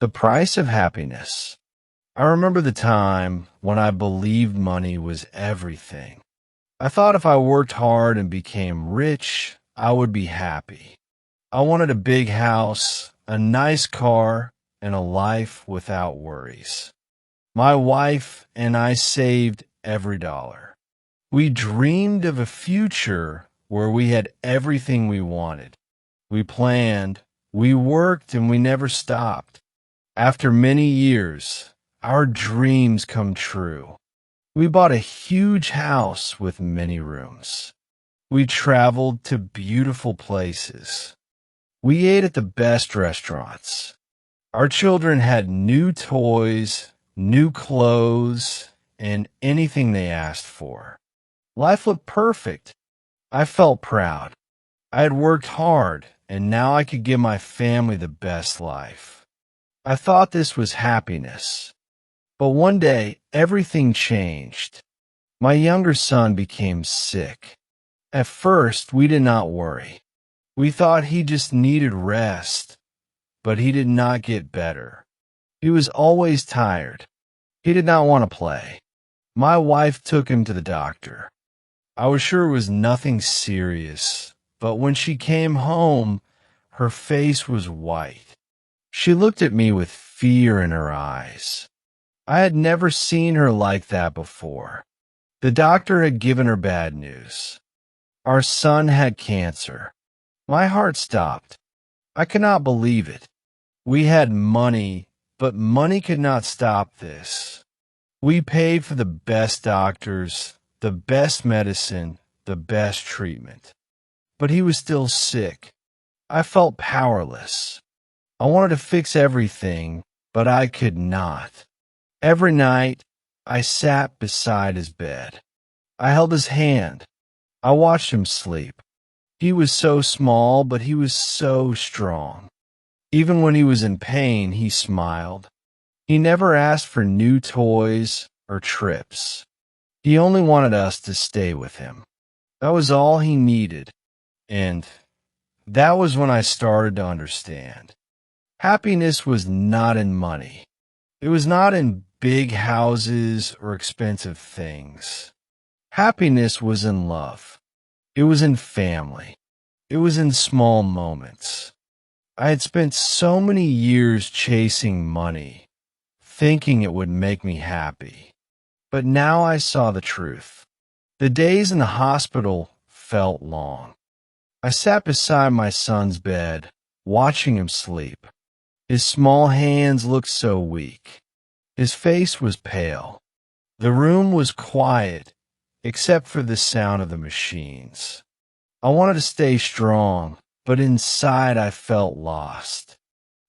The price of happiness. I remember the time when I believed money was everything. I thought if I worked hard and became rich, I would be happy. I wanted a big house, a nice car, and a life without worries. My wife and I saved every dollar. We dreamed of a future where we had everything we wanted. We planned, we worked, and we never stopped. After many years, our dreams come true. We bought a huge house with many rooms. We traveled to beautiful places. We ate at the best restaurants. Our children had new toys, new clothes, and anything they asked for. Life looked perfect. I felt proud. I had worked hard, and now I could give my family the best life. I thought this was happiness. But one day, everything changed. My younger son became sick. At first, we did not worry. We thought he just needed rest, but he did not get better. He was always tired. He did not want to play. My wife took him to the doctor. I was sure it was nothing serious, but when she came home, her face was white. She looked at me with fear in her eyes. I had never seen her like that before. The doctor had given her bad news. Our son had cancer. My heart stopped. I could not believe it. We had money, but money could not stop this. We paid for the best doctors, the best medicine, the best treatment. But he was still sick. I felt powerless. I wanted to fix everything, but I could not. Every night, I sat beside his bed. I held his hand. I watched him sleep. He was so small, but he was so strong. Even when he was in pain, he smiled. He never asked for new toys or trips. He only wanted us to stay with him. That was all he needed. And that was when I started to understand. Happiness was not in money. It was not in big houses or expensive things. Happiness was in love. It was in family. It was in small moments. I had spent so many years chasing money, thinking it would make me happy. But now I saw the truth. The days in the hospital felt long. I sat beside my son's bed, watching him sleep. His small hands looked so weak. His face was pale. The room was quiet, except for the sound of the machines. I wanted to stay strong, but inside I felt lost.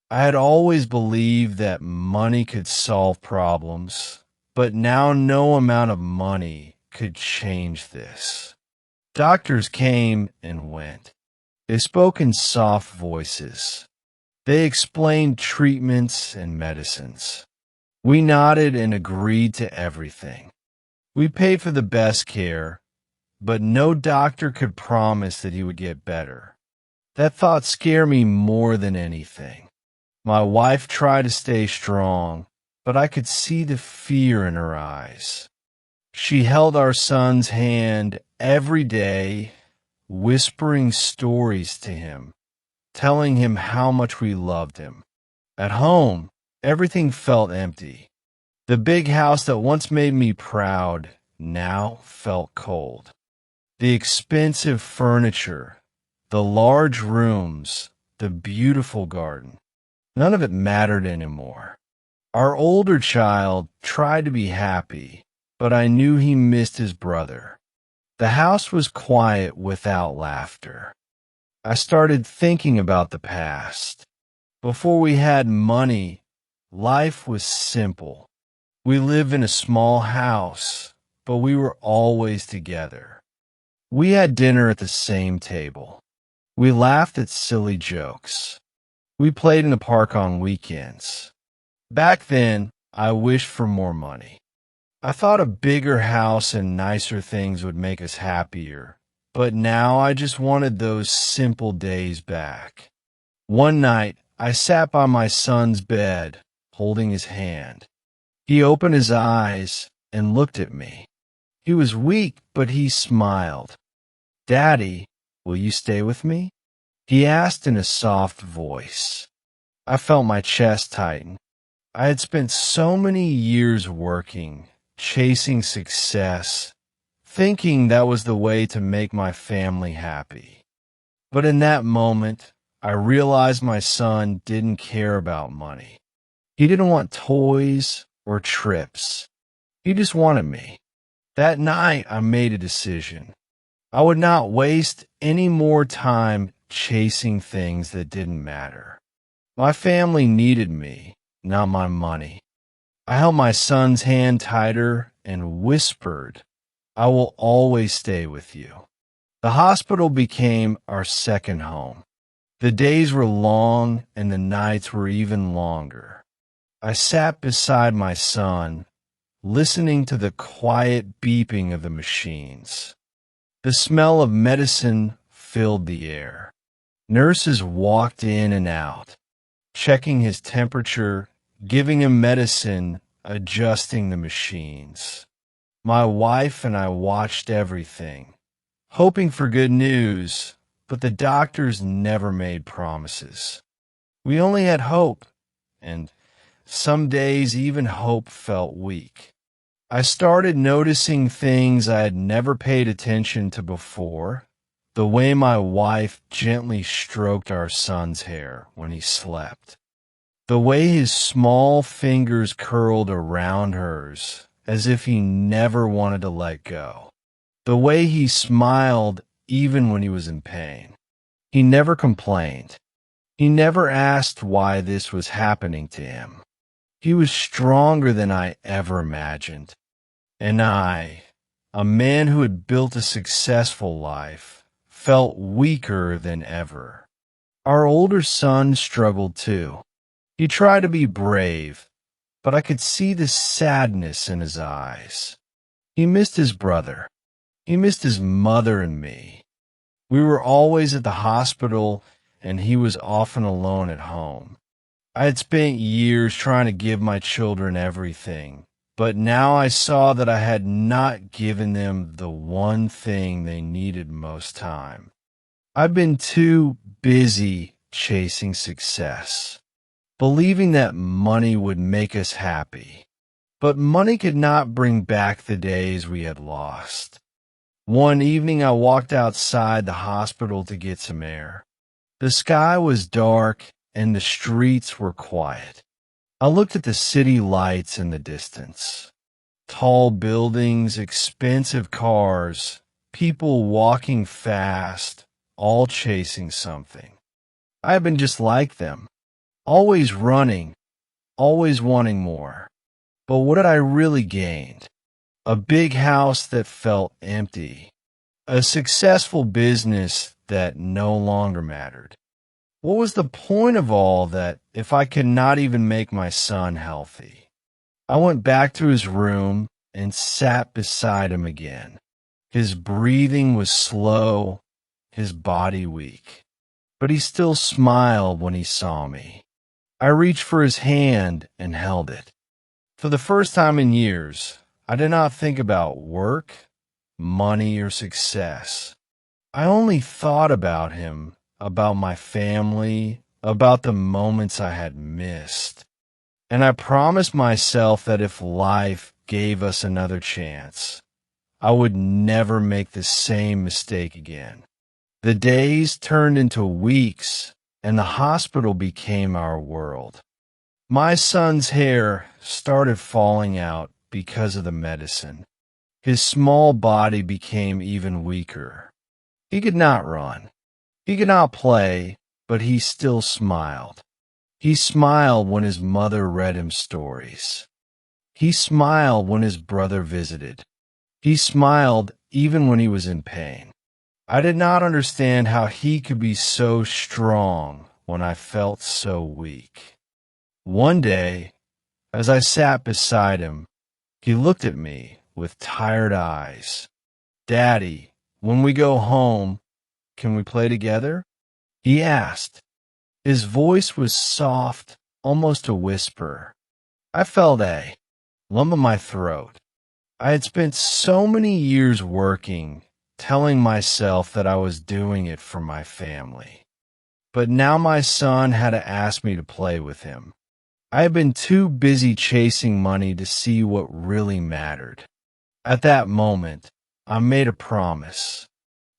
I had always believed that money could solve problems, but now no amount of money could change this. Doctors came and went. They spoke in soft voices. They explained treatments and medicines. We nodded and agreed to everything. We paid for the best care, but no doctor could promise that he would get better. That thought scared me more than anything. My wife tried to stay strong, but I could see the fear in her eyes. She held our son's hand every day, whispering stories to him, telling him how much we loved him. At home, everything felt empty. The big house that once made me proud now felt cold. The expensive furniture, the large rooms, the beautiful garden, none of it mattered anymore. Our older child tried to be happy, but I knew he missed his brother. The house was quiet without laughter. I started thinking about the past. Before we had money, life was simple. We lived in a small house, but we were always together. We had dinner at the same table. We laughed at silly jokes. We played in the park on weekends. Back then, I wished for more money. I thought a bigger house and nicer things would make us happier, but now I just wanted those simple days back. One night, I sat by my son's bed, holding his hand. He opened his eyes and looked at me. He was weak, but he smiled. "Daddy, will you stay with me?" he asked in a soft voice. I felt my chest tighten. I had spent so many years working, chasing success, thinking that was the way to make my family happy. But in that moment, I realized my son didn't care about money. He didn't want toys or trips. He just wanted me. That night, I made a decision. I would not waste any more time chasing things that didn't matter. My family needed me, not my money. I held my son's hand tighter and whispered, "I will always stay with you." The hospital became our second home. The days were long and the nights were even longer. I sat beside my son, listening to the quiet beeping of the machines. The smell of medicine filled the air. Nurses walked in and out, checking his temperature, giving him medicine, adjusting the machines. My wife and I watched everything, hoping for good news, but the doctors never made promises. We only had hope, and some days even hope felt weak. I started noticing things I had never paid attention to before. The way my wife gently stroked our son's hair when he slept. The way his small fingers curled around hers as if he never wanted to let go. The way he smiled even when he was in pain. He never complained. He never asked why this was happening to him. He was stronger than I ever imagined. And I, a man who had built a successful life, felt weaker than ever. Our older son struggled too. He tried to be brave, but I could see the sadness in his eyes. He missed his brother. He missed his mother and me. We were always at the hospital, and he was often alone at home. I had spent years trying to give my children everything, but now I saw that I had not given them the one thing they needed most time. I've been too busy chasing success, believing that money would make us happy. But money could not bring back the days we had lost. One evening I walked outside the hospital to get some air. The sky was dark and the streets were quiet. I looked at the city lights in the distance. Tall buildings, expensive cars, people walking fast, all chasing something. I had been just like them, always running, always wanting more. But what had I really gained? A big house that felt empty. A successful business that no longer mattered. What was the point of all that if I could not even make my son healthy? I went back to his room and sat beside him again. His breathing was slow, his body weak, but he still smiled when he saw me. I reached for his hand and held it. For the first time in years, I did not think about work, money, or success. I only thought about him, about my family, about the moments I had missed. And I promised myself that if life gave us another chance, I would never make the same mistake again. The days turned into weeks, and the hospital became our world. My son's hair started falling out because of the medicine. His small body became even weaker. He could not run. He could not play, but he still smiled. He smiled when his mother read him stories. He smiled when his brother visited. He smiled even when he was in pain. I did not understand how he could be so strong when I felt so weak. One day, as I sat beside him, he looked at me with tired eyes. "Daddy, when we go home, can we play together?" he asked. His voice was soft, almost a whisper. I felt a lump in my throat. I had spent so many years working, telling myself that I was doing it for my family. But now my son had to ask me to play with him. I had been too busy chasing money to see what really mattered. At that moment, I made a promise.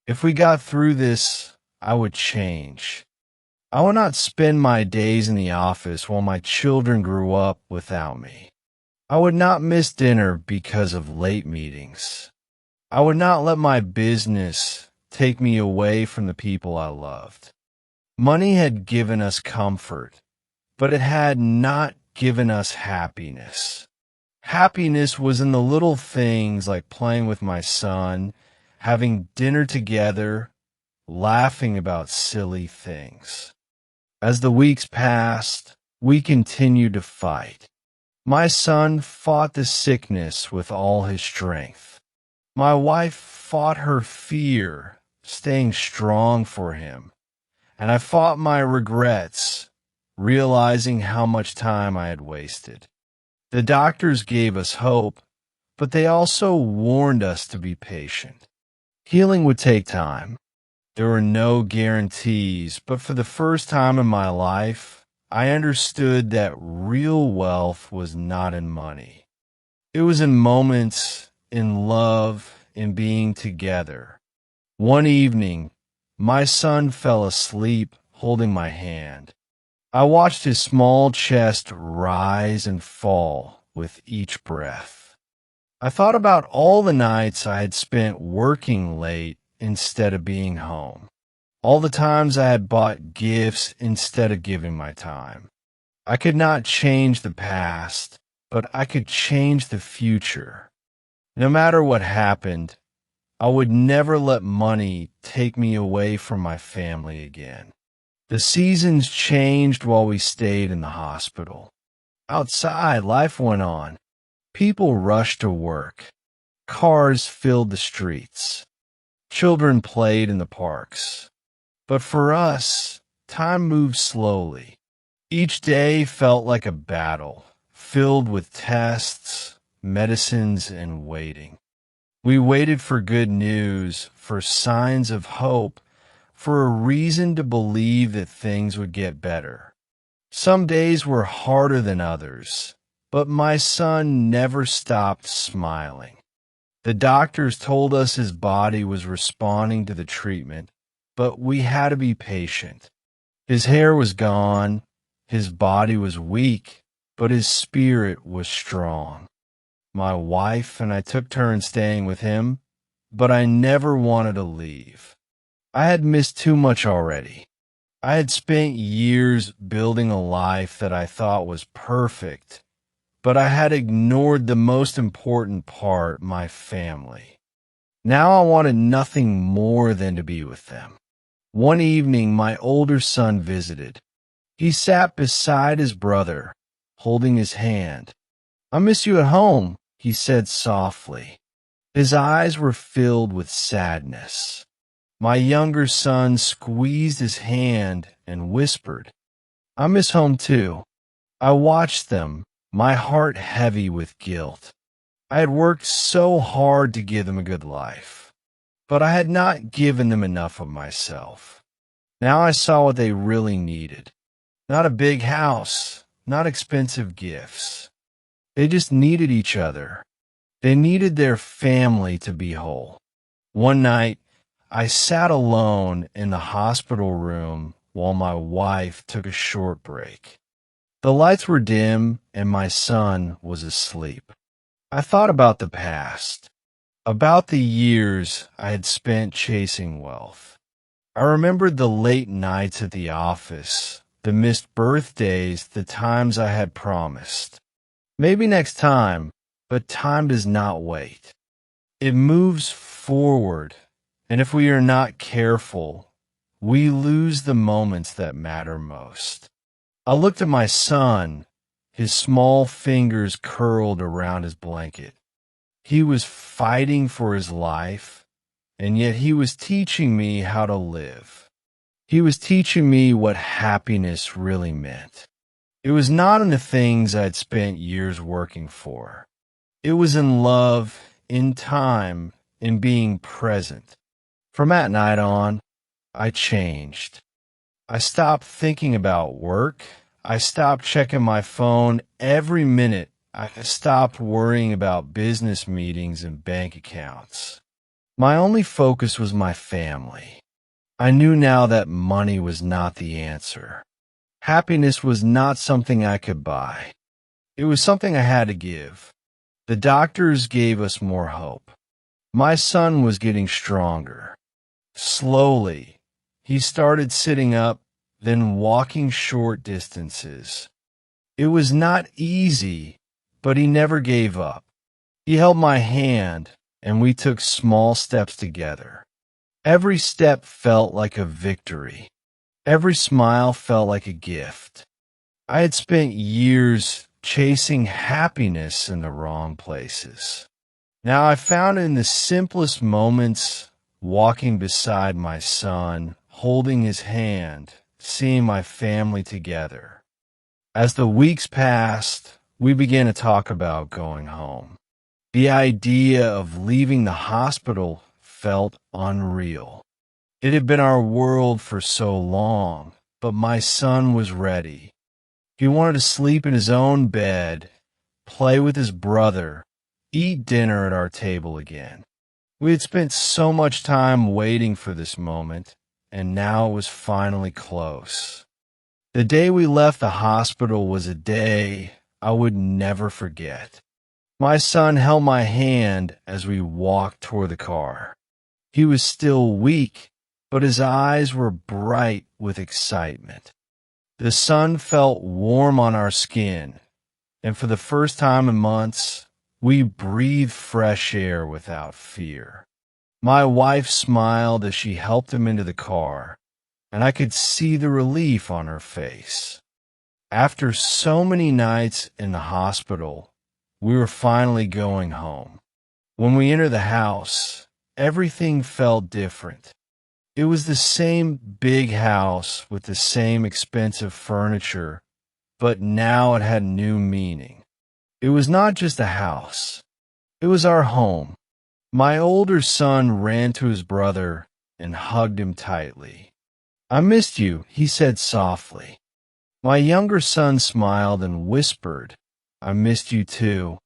If we got through this, I would change. I would not spend my days in the office while my children grew up without me. I would not miss dinner because of late meetings. I would not let my business take me away from the people I loved. Money had given us comfort, but it had not given us happiness. Happiness was in the little things like playing with my son, having dinner together, laughing about silly things. As the weeks passed, we continued to fight. My son fought the sickness with all his strength. My wife fought her fear, staying strong for him. And I fought my regrets, realizing how much time I had wasted. The doctors gave us hope, but they also warned us to be patient. Healing would take time. There were no guarantees, but for the first time in my life, I understood that real wealth was not in money. It was in moments, in love, in being together. One evening, my son fell asleep holding my hand. I watched his small chest rise and fall with each breath. I thought about all the nights I had spent working late instead of being home. All the times I had bought gifts instead of giving my time. I could not change the past, but I could change the future. No matter what happened, I would never let money take me away from my family again. The seasons changed while we stayed in the hospital. Outside, life went on. People rushed to work. Cars filled the streets. Children played in the parks. But for us, time moved slowly. Each day felt like a battle, filled with tests, medicines, and waiting. We waited for good news, for signs of hope, for a reason to believe that things would get better. Some days were harder than others, but my son never stopped smiling. The doctors told us his body was responding to the treatment, but we had to be patient. His hair was gone, his body was weak, but his spirit was strong. My wife and I took turns staying with him, but I never wanted to leave. I had missed too much already. I had spent years building a life that I thought was perfect, but I had ignored the most important part, my family. Now I wanted nothing more than to be with them. One evening, my older son visited. He sat beside his brother, holding his hand. "I miss you at home," he said softly. His eyes were filled with sadness. My younger son squeezed his hand and whispered, "I miss home too." I watched them, my heart heavy with guilt. I had worked so hard to give them a good life, but I had not given them enough of myself. Now I saw what they really needed. Not a big house, not expensive gifts. They just needed each other. They needed their family to be whole. One night, I sat alone in the hospital room while my wife took a short break. The lights were dim and my son was asleep. I thought about the past, about the years I had spent chasing wealth. I remembered the late nights at the office, the missed birthdays, the times I had promised. Maybe next time, but time does not wait. It moves forward, and if we are not careful, we lose the moments that matter most. I looked at my son, his small fingers curled around his blanket. He was fighting for his life, and yet he was teaching me how to live. He was teaching me what happiness really meant. It was not in the things I'd spent years working for. It was in love, in time, in being present. From that night on, I changed. I stopped thinking about work. I stopped checking my phone every minute. I stopped worrying about business meetings and bank accounts. My only focus was my family. I knew now that money was not the answer. Happiness was not something I could buy. It was something I had to give. The doctors gave us more hope. My son was getting stronger. Slowly, he started sitting up, then walking short distances. It was not easy, but he never gave up. He held my hand, and we took small steps together. Every step felt like a victory. Every smile felt like a gift. I had spent years chasing happiness in the wrong places. Now I found it in the simplest moments, walking beside my son, holding his hand, seeing my family together. As the weeks passed, we began to talk about going home. The idea of leaving the hospital felt unreal. It had been our world for so long, but my son was ready. He wanted to sleep in his own bed, play with his brother, eat dinner at our table again. We had spent so much time waiting for this moment, and now it was finally close. The day we left the hospital was a day I would never forget. My son held my hand as we walked toward the car. He was still weak, but his eyes were bright with excitement. The sun felt warm on our skin, and for the first time in months, we breathed fresh air without fear. My wife smiled as she helped him into the car, and I could see the relief on her face. After so many nights in the hospital, we were finally going home. When we entered the house, everything felt different. It was the same big house with the same expensive furniture, but now it had new meaning. It was not just a house. It was our home. My older son ran to his brother and hugged him tightly. "I missed you," he said softly. My younger son smiled and whispered, "I missed you too."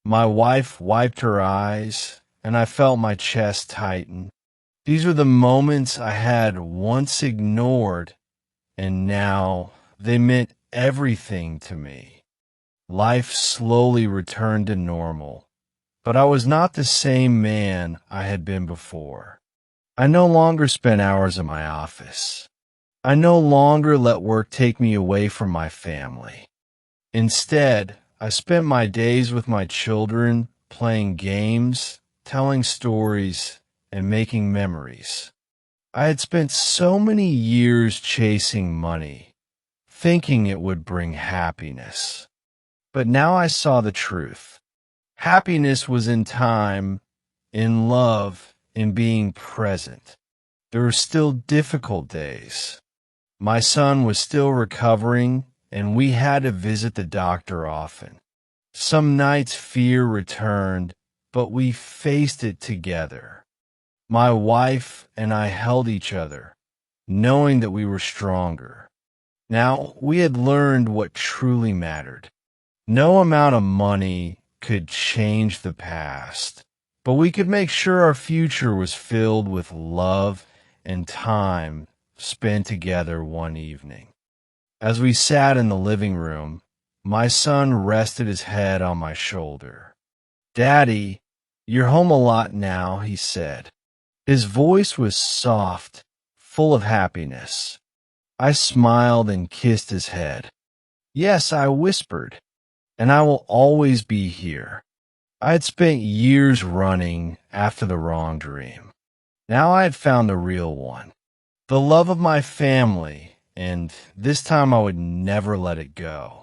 My wife wiped her eyes, and I felt my chest tighten. These were the moments I had once ignored, and now they meant everything to me. Life slowly returned to normal, but I was not the same man I had been before. I no longer spent hours in my office. I no longer let work take me away from my family. Instead, I spent my days with my children, playing games, telling stories, and making memories. I had spent so many years chasing money, thinking it would bring happiness. But now I saw the truth. Happiness was in time, in love, in being present. There were still difficult days. My son was still recovering, and we had to visit the doctor often. Some nights fear returned, but we faced it together. My wife and I held each other, knowing that we were stronger. Now we had learned what truly mattered. No amount of money could change the past, but we could make sure our future was filled with love and time spent together one evening. As we sat in the living room, my son rested his head on my shoulder. "Daddy, you're home a lot now," he said. His voice was soft, full of happiness. I smiled and kissed his head. "Yes," I whispered, "and I will always be here." I had spent years running after the wrong dream. Now I had found the real one, the love of my family, and this time I would never let it go.